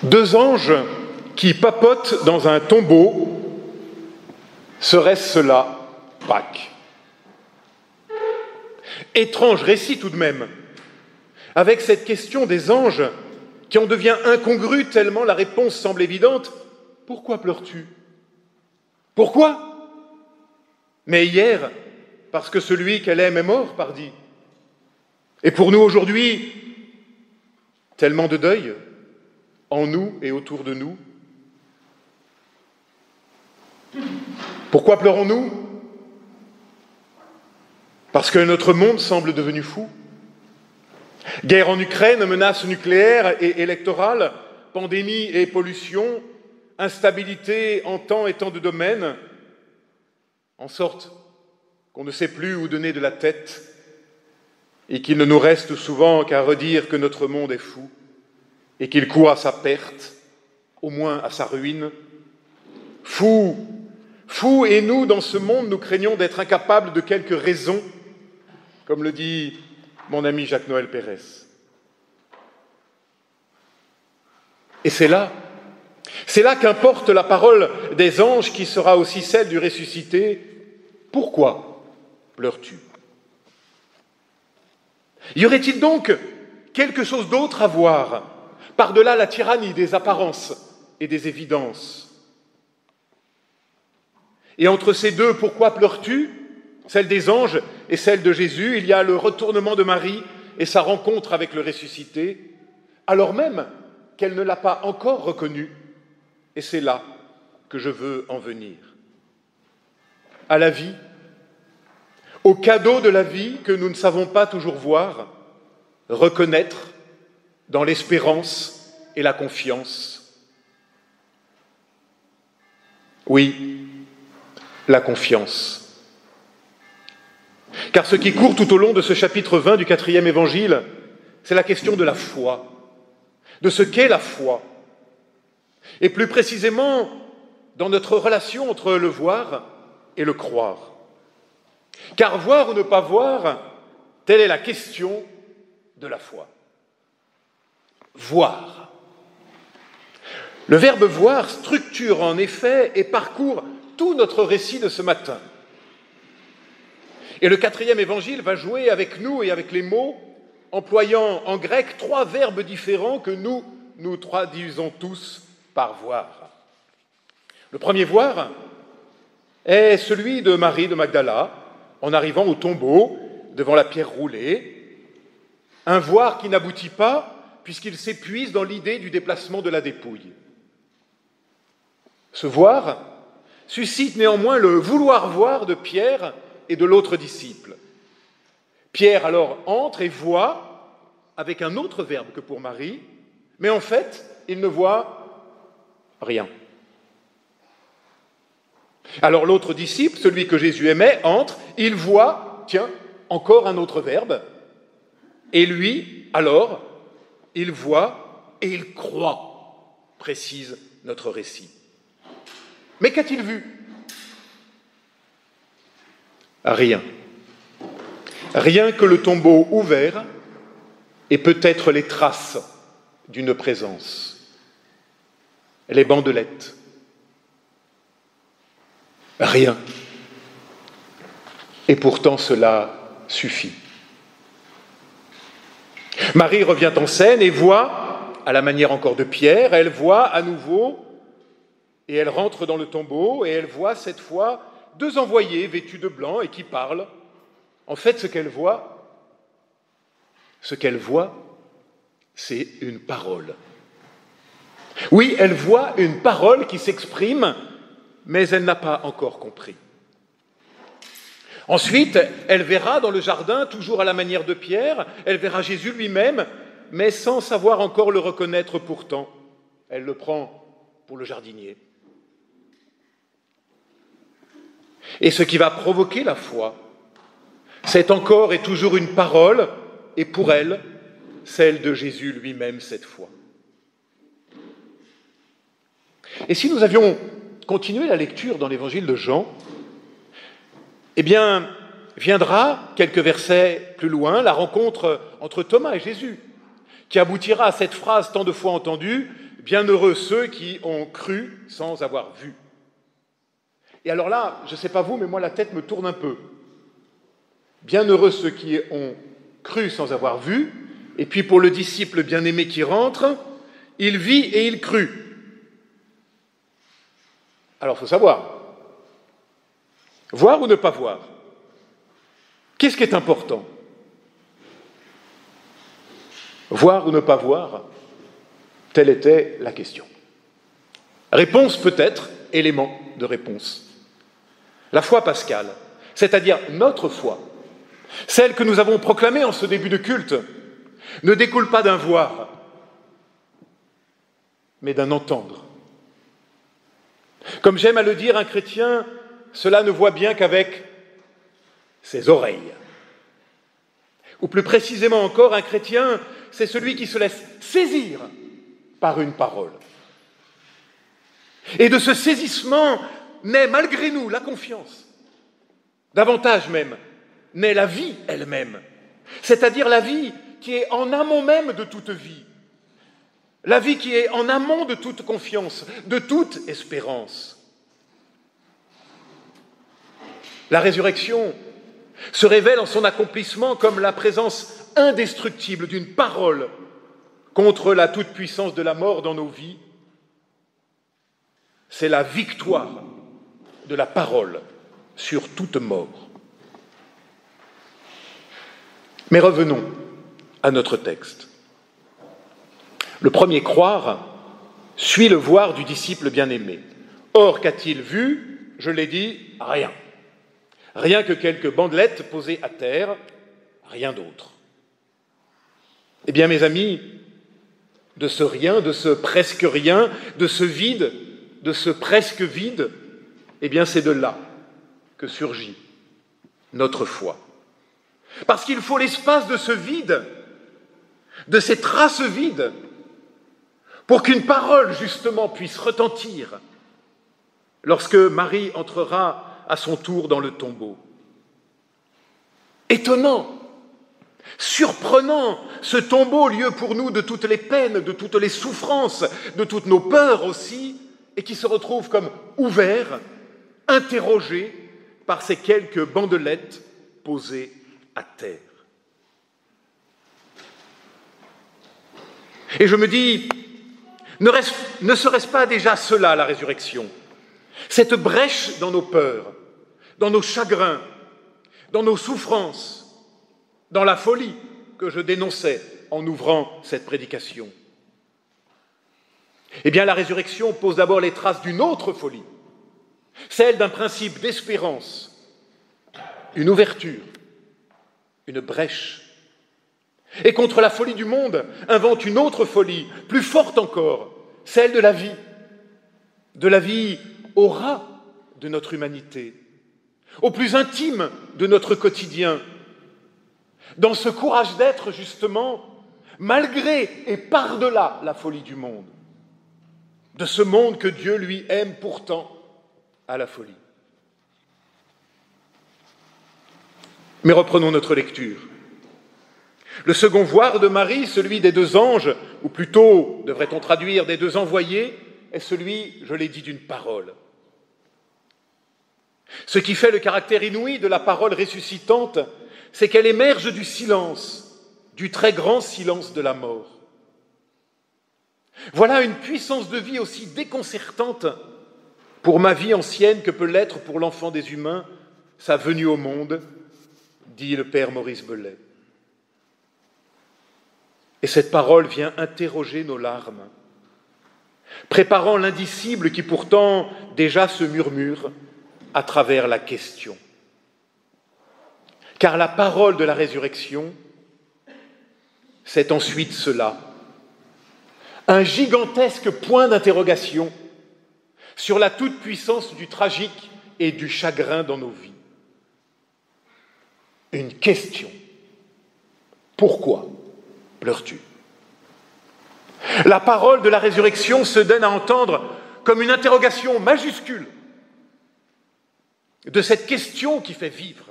Deux anges qui papotent dans un tombeau, serait-ce cela Pâques? Étrange récit tout de même, avec cette question des anges qui en devient incongrue tellement la réponse semble évidente. Pourquoi pleures-tu? Pourquoi? Mais hier, parce que celui qu'elle aime est mort, pardi. Et pour nous aujourd'hui, tellement de deuil en nous et autour de nous. Pourquoi pleurons-nous? Parce que notre monde semble devenu fou. Guerre en Ukraine, menaces nucléaires et électorales, pandémie et pollution, instabilité en tant et tant de domaines, en sorte qu'on ne sait plus où donner de la tête et qu'il ne nous reste souvent qu'à redire que notre monde est fou et qu'il court à sa perte, au moins à sa ruine. Fou, fou, et nous, dans ce monde, nous craignons d'être incapables de quelques raisons, comme le dit mon ami Jacques-Noël Pérez. Et c'est là qu'importe la parole des anges qui sera aussi celle du ressuscité. Pourquoi pleures-tu? Y aurait-il donc quelque chose d'autre à voir, par-delà la tyrannie des apparences et des évidences? Et entre ces deux, pourquoi pleures-tu, celle des anges et celle de Jésus, il y a le retournement de Marie et sa rencontre avec le ressuscité, alors même qu'elle ne l'a pas encore reconnu. Et c'est là que je veux en venir. À la vie, au cadeau de la vie que nous ne savons pas toujours voir, reconnaître dans l'espérance et la confiance. Oui, la confiance. Car ce qui court tout au long de ce chapitre 20 du 4e évangile, c'est la question de la foi, de ce qu'est la foi, et plus précisément dans notre relation entre le voir et le croire. Car voir ou ne pas voir, telle est la question de la foi. Voir. Le verbe voir structure en effet et parcourt tout notre récit de ce matin. Et le 4e évangile va jouer avec nous et avec les mots, employant en grec 3 verbes différents que nous traduisons tous par voir. Le premier voir est celui de Marie de Magdala, en arrivant au tombeau, devant la pierre roulée. Un voir qui n'aboutit pas, puisqu'il s'épuise dans l'idée du déplacement de la dépouille. Ce voir suscite néanmoins le vouloir voir de Pierre et de l'autre disciple. Pierre alors entre et voit, avec un autre verbe que pour Marie, mais en fait, il ne voit rien. Alors l'autre disciple, celui que Jésus aimait, entre, il voit, tiens, encore un autre verbe, et lui, alors, il voit et il croit, précise notre récit. Mais qu'a-t-il vu? Rien. Rien que le tombeau ouvert et peut-être les traces d'une présence. Les bandelettes. Rien. Et pourtant cela suffit. Marie revient en scène et voit, à la manière encore de Pierre, elle voit à nouveau, et elle rentre dans le tombeau, et elle voit cette fois 2 envoyés vêtus de blanc et qui parlent. En fait, ce qu'elle voit, c'est une parole. Oui, elle voit une parole qui s'exprime, mais elle n'a pas encore compris. Ensuite, elle verra dans le jardin, toujours à la manière de Pierre, elle verra Jésus lui-même, mais sans savoir encore le reconnaître pourtant. Elle le prend pour le jardinier. Et ce qui va provoquer la foi, c'est encore et toujours une parole, et pour elle, celle de Jésus lui-même cette fois. Et si nous avions continué la lecture dans l'évangile de Jean, eh bien, viendra, quelques versets plus loin, la rencontre entre Thomas et Jésus. qui aboutira à cette phrase tant de fois entendue, « Bienheureux ceux qui ont cru sans avoir vu ». Et alors là, je ne sais pas vous, mais moi la tête me tourne un peu. Bienheureux ceux qui ont cru sans avoir vu, et puis pour le disciple bien-aimé qui rentre, il vit et il crut. Alors il faut savoir, voir ou ne pas voir? Qu'est-ce qui est important? Voir ou ne pas voir? Telle était la question. Réponse peut-être, élément de réponse. La foi pascale, c'est-à-dire notre foi, celle que nous avons proclamée en ce début de culte, ne découle pas d'un voir, mais d'un entendre. Comme j'aime à le dire, un chrétien, cela ne voit bien qu'avec ses oreilles. Ou plus précisément encore, un chrétien, c'est celui qui se laisse saisir par une parole. Et de ce saisissement naît malgré nous la confiance. Davantage même, naît la vie elle-même, c'est-à-dire la vie qui est en amont même de toute vie, la vie qui est en amont de toute confiance, de toute espérance. La résurrection se révèle en son accomplissement comme la présence indestructible d'une parole contre la toute-puissance de la mort dans nos vies. C'est la victoire de la parole sur toute mort. Mais revenons à notre texte. Le premier croire suit le voir du disciple bien-aimé. Or, qu'a-t-il vu? Je l'ai dit, rien. Rien que quelques bandelettes posées à terre, rien d'autre. Eh bien, mes amis, de ce rien, de ce presque rien, de ce vide, de ce presque vide, eh bien, c'est de là que surgit notre foi. Parce qu'il faut l'espace de ce vide, de ces traces vides, pour qu'une parole, justement, puisse retentir lorsque Marie entrera à son tour dans le tombeau. Étonnant, surprenant, ce tombeau, lieu pour nous de toutes les peines, de toutes les souffrances, de toutes nos peurs aussi, et qui se retrouve comme ouvert, interrogé par ces quelques bandelettes posées à terre. Et je me dis, ne serait-ce pas déjà cela, la résurrection? Cette brèche dans nos peurs, dans nos chagrins, dans nos souffrances, dans la folie que je dénonçais en ouvrant cette prédication. Eh bien, la résurrection pose d'abord les traces d'une autre folie, celle d'un principe d'espérance, une ouverture, une brèche. Et contre la folie du monde, invente une autre folie, plus forte encore, celle de la vie au ras de notre humanité, au plus intime de notre quotidien, dans ce courage d'être justement, malgré et par-delà la folie du monde, de ce monde que Dieu lui aime pourtant à la folie. Mais reprenons notre lecture. Le second voir de Marie, celui des deux anges, ou plutôt, devrait-on traduire, des deux envoyés, est celui, je l'ai dit, d'une parole. Ce qui fait le caractère inouï de la parole ressuscitante, c'est qu'elle émerge du silence, du très grand silence de la mort. Voilà une puissance de vie aussi déconcertante pour ma vie ancienne que peut l'être pour l'enfant des humains, sa venue au monde, dit le père Maurice Bellet. Et cette parole vient interroger nos larmes, préparant l'indicible qui pourtant déjà se murmure à travers la question. Car la parole de la résurrection, c'est ensuite cela, un gigantesque point d'interrogation sur la toute-puissance du tragique et du chagrin dans nos vies. Une question. Pourquoi pleures-tu? La parole de la résurrection se donne à entendre comme une interrogation majuscule de cette question qui fait vivre,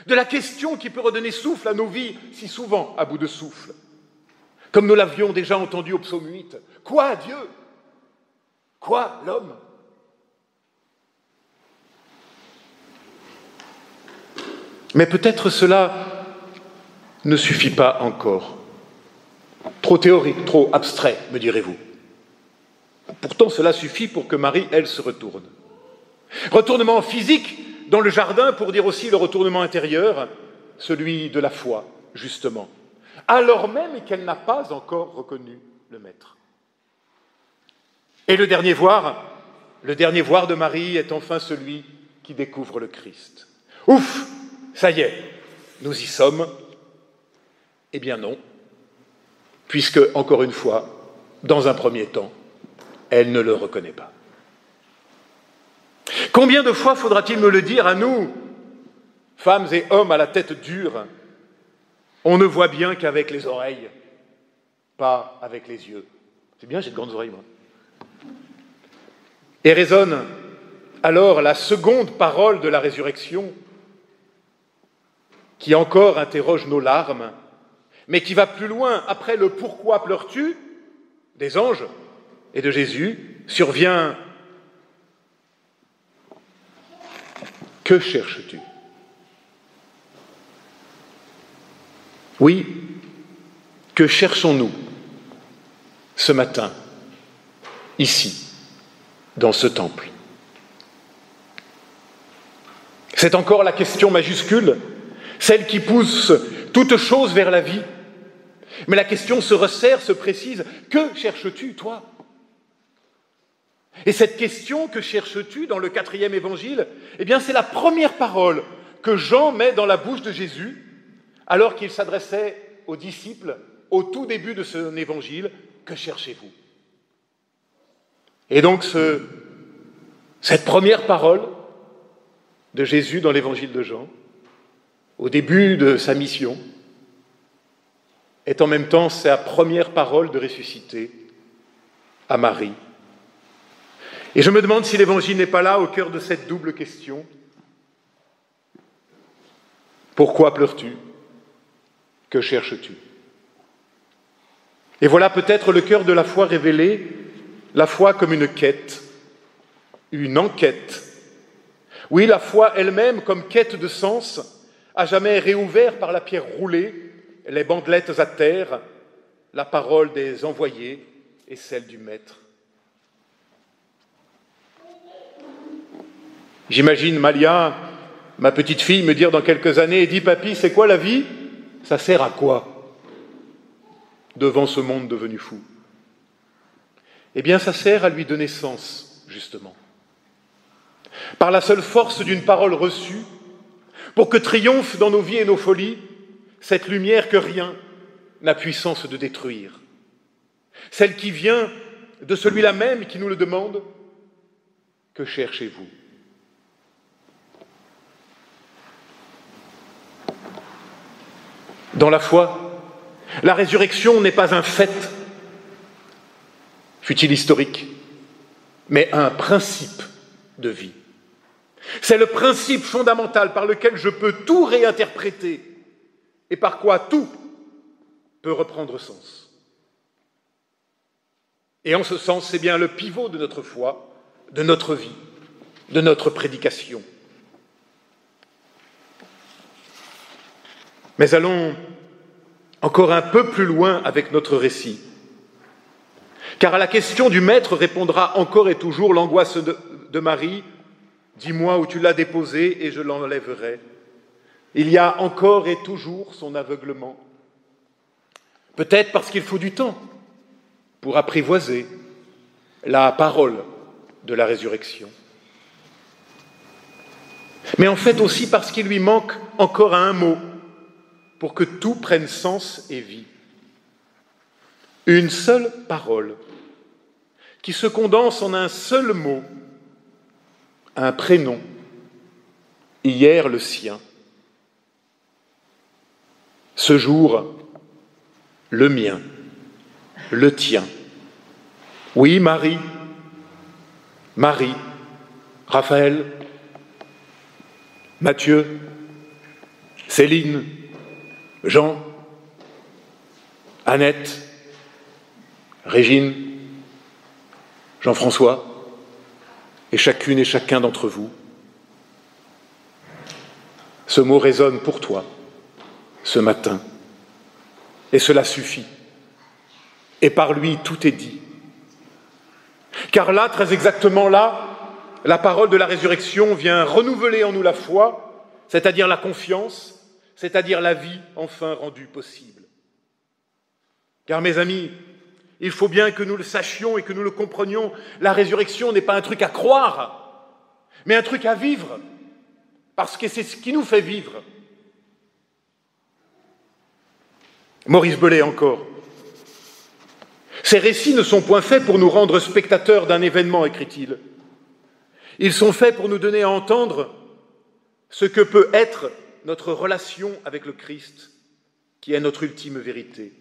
de la question qui peut redonner souffle à nos vies si souvent à bout de souffle, comme nous l'avions déjà entendu au psaume 8. Quoi, Dieu? Quoi, l'homme? Mais peut-être cela ne suffit pas encore. Trop théorique, trop abstrait, me direz-vous. Pourtant, cela suffit pour que Marie, elle, se retourne. Retournement physique dans le jardin pour dire aussi le retournement intérieur, celui de la foi, justement, alors même qu'elle n'a pas encore reconnu le Maître. Et le dernier voir de Marie est enfin celui qui découvre le Christ. Ouf, ça y est, nous y sommes. Eh bien non, puisque, encore une fois, dans un premier temps, elle ne le reconnaît pas. Combien de fois faudra-t-il me le dire à nous, femmes et hommes à la tête dure? On ne voit bien qu'avec les oreilles, pas avec les yeux. C'est bien, j'ai de grandes oreilles, moi. Et résonne alors la seconde parole de la résurrection, qui encore interroge nos larmes, mais qui va plus loin. Après le « pourquoi pleures-tu » des anges et de Jésus, survient « que cherches-tu » ? Oui, que cherchons-nous ce matin, ici, dans ce temple? C'est encore la question majuscule, celle qui pousse toute chose vers la vie. Mais la question se resserre, se précise. Que cherches-tu, toi? Et cette question, que cherches-tu, dans le 4e évangile, eh bien, c'est la première parole que Jean met dans la bouche de Jésus, alors qu'il s'adressait aux disciples au tout début de son évangile. Que cherchez-vous? Et donc, cette première parole de Jésus dans l'évangile de Jean, au début de sa mission, est en même temps sa première parole de ressuscité à Marie. Et je me demande si l'Évangile n'est pas là au cœur de cette double question. Pourquoi pleures-tu? Que cherches-tu? Et voilà peut-être le cœur de la foi révélée, la foi comme une quête, une enquête. Oui, la foi elle-même comme quête de sens, à jamais réouvert par la pierre roulée, les bandelettes à terre, la parole des envoyés et celle du Maître. J'imagine Malia, ma petite fille, me dire dans quelques années, « Dis papy, c'est quoi la vie? Ça sert à quoi devant ce monde devenu fou ?» Eh bien, ça sert à lui donner sens, justement. Par la seule force d'une parole reçue, pour que triomphe dans nos vies et nos folies cette lumière que rien n'a puissance de détruire, celle qui vient de celui-là même qui nous le demande. Que cherchez-vous? Dans la foi, la résurrection n'est pas un fait, fût-il historique, mais un principe de vie. C'est le principe fondamental par lequel je peux tout réinterpréter et par quoi tout peut reprendre sens. Et en ce sens, c'est bien le pivot de notre foi, de notre vie, de notre prédication. Mais allons encore un peu plus loin avec notre récit, car à la question du Maître répondra encore et toujours l'angoisse de Marie. Dis-moi où tu l'as déposé et je l'enlèverai. Il y a encore et toujours son aveuglement. Peut-être parce qu'il faut du temps pour apprivoiser la parole de la résurrection. Mais en fait aussi parce qu'il lui manque encore un mot pour que tout prenne sens et vie. Une seule parole qui se condense en un seul mot, un prénom, hier le sien. Ce jour, le mien, le tien. Oui, Marie, Raphaël, Mathieu, Céline, Jean, Annette, Régine, Jean-François, et chacune et chacun d'entre vous. Ce mot résonne pour toi ce matin, et cela suffit. Et par lui, tout est dit. Car là, très exactement là, la parole de la résurrection vient renouveler en nous la foi, c'est-à-dire la confiance, c'est-à-dire la vie enfin rendue possible. Car mes amis, il faut bien que nous le sachions et que nous le comprenions, la résurrection n'est pas un truc à croire, mais un truc à vivre, parce que c'est ce qui nous fait vivre. Maurice Bellet encore. Ces récits ne sont point faits pour nous rendre spectateurs d'un événement, écrit-il. Ils sont faits pour nous donner à entendre ce que peut être notre relation avec le Christ, qui est notre ultime vérité.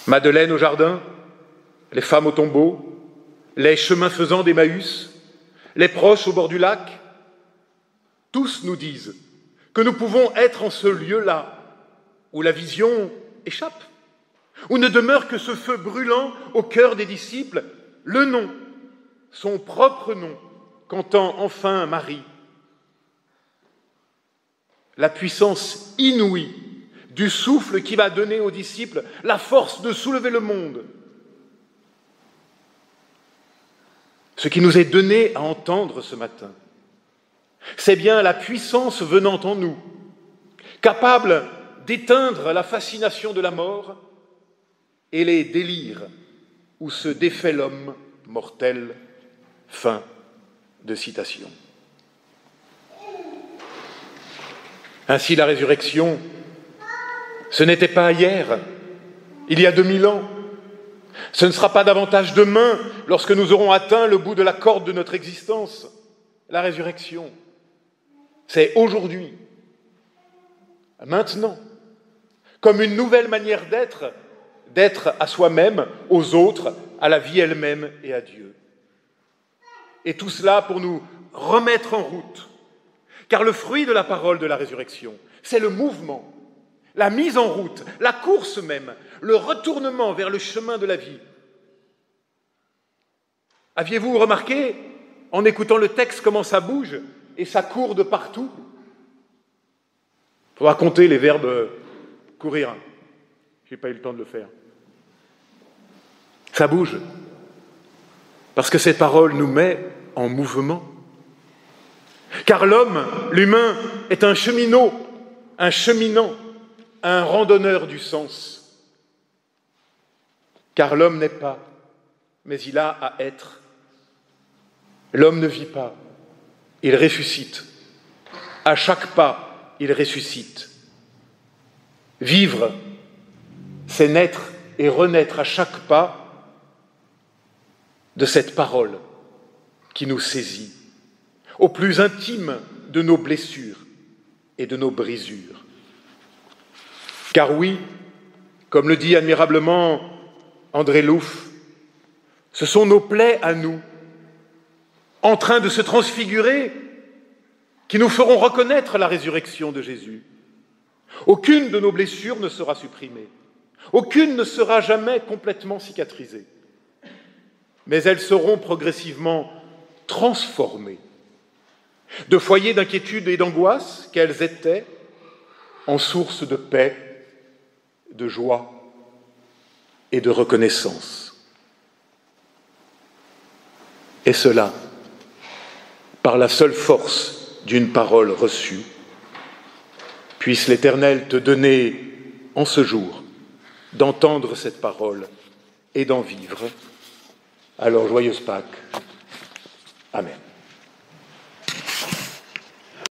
Madeleine au jardin, les femmes au tombeau, les chemins faisants d'Emmaüs, les proches au bord du lac, tous nous disent que nous pouvons être en ce lieu-là où la vision échappe, où ne demeure que ce feu brûlant au cœur des disciples, le nom, son propre nom, qu'entend enfin Marie. La puissance inouïe du souffle qui va donner aux disciples la force de soulever le monde. Ce qui nous est donné à entendre ce matin, c'est bien la puissance venant en nous, capable d'éteindre la fascination de la mort et les délires où se défait l'homme mortel. Fin de citation. Ainsi, la résurrection, ce n'était pas hier, il y a 2000 ans. Ce ne sera pas davantage demain, lorsque nous aurons atteint le bout de la corde de notre existence. La résurrection, c'est aujourd'hui, maintenant, comme une nouvelle manière d'être à soi-même, aux autres, à la vie elle-même et à Dieu. Et tout cela pour nous remettre en route, car le fruit de la parole de la résurrection, c'est le mouvement, la mise en route, la course même, le retournement vers le chemin de la vie. Aviez-vous remarqué, en écoutant le texte, comment ça bouge et ça court de partout? Il faudra compter les verbes courir. Je n'ai pas eu le temps de le faire. Ça bouge, parce que cette parole nous met en mouvement. Car l'homme, l'humain, est un cheminot, un cheminant, un randonneur du sens. Car l'homme n'est pas, mais il a à être. L'homme ne vit pas, il ressuscite. À chaque pas, il ressuscite. Vivre, c'est naître et renaître à chaque pas de cette parole qui nous saisit, au plus intime de nos blessures et de nos brisures. Car oui, comme le dit admirablement André Louf, ce sont nos plaies à nous, en train de se transfigurer, qui nous feront reconnaître la résurrection de Jésus. Aucune de nos blessures ne sera supprimée, aucune ne sera jamais complètement cicatrisée, mais elles seront progressivement transformées de foyers d'inquiétude et d'angoisse qu'elles étaient en source de paix, de joie et de reconnaissance. Et cela, par la seule force d'une parole reçue. Puisse l'Éternel te donner en ce jour d'entendre cette parole et d'en vivre. Alors, joyeuse Pâques. Amen.